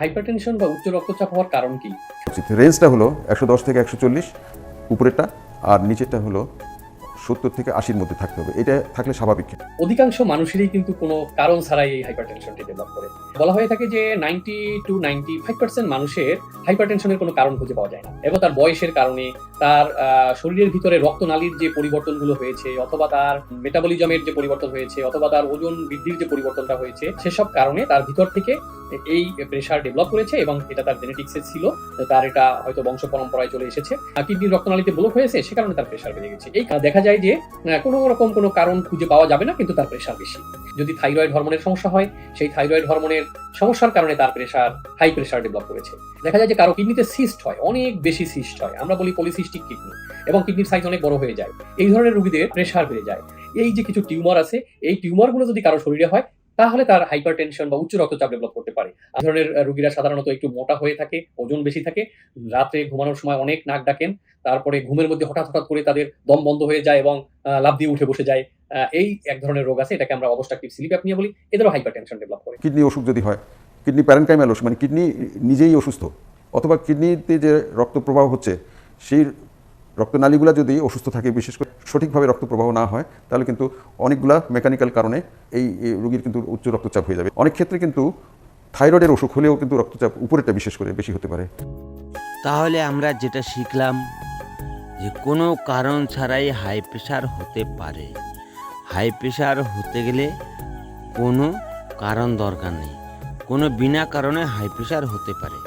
Hypertension বা উচ্চ রক্তচাপ হওয়ার কারণ কি? রেঞ্জটা হলো ১১০ থেকে ১৪০ উপরেরটা, আর নিচেরটা হলো ৭০ থেকে ৮০-র মধ্যে থাকতে হবে। এটা থাকলে স্বাভাবিক। অধিকাংশ মানুষেরই কিন্তু কোনো কারণ ছাড়াই এই হাইপারটেনশনটি ডেভেলপ করে। বলা হয়ে থাকে যে 90 to 95% মানুষের হাইপারটেনশনের কোনো কারণ খুঁজে পাওয়া যায় না। এবং তার বয়সের কারণে, তার শরীরের ভিতরে রক্তনালীর যে পরিবর্তনগুলো হয়েছে, অথবা তার মেটাবলিজমের যে পরিবর্তন হয়েছে, অথবা তার ওজন বৃদ্ধির যে পরিবর্তনটা হয়েছে, সেসব কারণে তার ভিতর থেকে এই প্রেশার ডেভেলপ করেছে এবং এটা তার জেনেটিক্সে ছিল। তার এটা হয়তো বংশ পরম্পরায় চলে এসেছে। কিডনির রক্তনালীতে ব্লক হয়েছে, সে কারণে তার প্রেশার বেড়ে গেছে। এই দেখা যায় যে কোনো রকম কোনো কারণ খুঁজে পাওয়া যাবে না, কিন্তু তার প্রেশার বেশি। যদি থাইরয়েড হরমোনের সমস্যা হয়, সেই থাইরয়েড হরমোনের সমস্যার কারণে তার প্রেশার হাই প্রেশার ডেভেলপ করেছে। দেখা যায় যে কারো কিডনিতে সিস্ট হয়, অনেক বেশি সিস্ট হয়, আমরা বলি পলিসিস্টিক কিডনি, এবং কিডনির সাইজ অনেক বড় হয়ে যায়। এই ধরনের রোগীদের প্রেশার বেড়ে যায়। এই যে কিছু টিউমার আছে, এই টিউমারগুলো যদি কারো শরীরে হয়, তাহলে তার হাইপারটেনশন বা উচ্চ রক্তচাপ ডেভেলপ করতে পারে। এই ধরনের রোগীরা সাধারণত একটু মোটা হয়ে থাকে, ওজন বেশি থাকে, রাতে ঘুমানোর সময় অনেক নাক ডাকেন, তারপরে ঘুমের মধ্যে হঠাৎ করে তাদের দম বন্ধ হয়ে যায় এবং লাফ দিয়ে উঠে বসে যায়। এই এক ধরনের রোগ আছে, এটাকে আমরা অবস্ট্রাকটিভ স্লিপ অ্যাপনিয়া বলি। এদেরও হাইপারটেনশন ডেভেলপ করে। কিডনি অসুখ যদি হয়, কিডনি প্যারেনকাইমাল অসুখ, মানে কিডনি নিজেই অসুস্থ, অথবা কিডনিতে যে রক্ত প্রবাহ হচ্ছে, সেই রক্তনালীগুলো যদি অসুস্থ থাকে, বিশেষ করে সঠিকভাবে রক্ত প্রবাহ না হয়, তাহলে কিন্তু অনেকগুলা মেকানিক্যাল কারণে এই রোগীর কিন্তু উচ্চ রক্তচাপ হয়ে যাবে। অনেক ক্ষেত্রে কিন্তু থাইরয়েডের অসুখ হলেও কিন্তু রক্তচাপ উপরেরটা বিশেষ করে বেশি হতে পারে। তাহলে আমরা যেটা শিখলাম যে কোনো কারণ ছাড়াই হাই প্রেশার হতে পারে। হাই প্রেশার হতে গেলে কোনো কারণ দরকার নেই, কোনো বিনা কারণে হাই প্রেশার হতে পারে।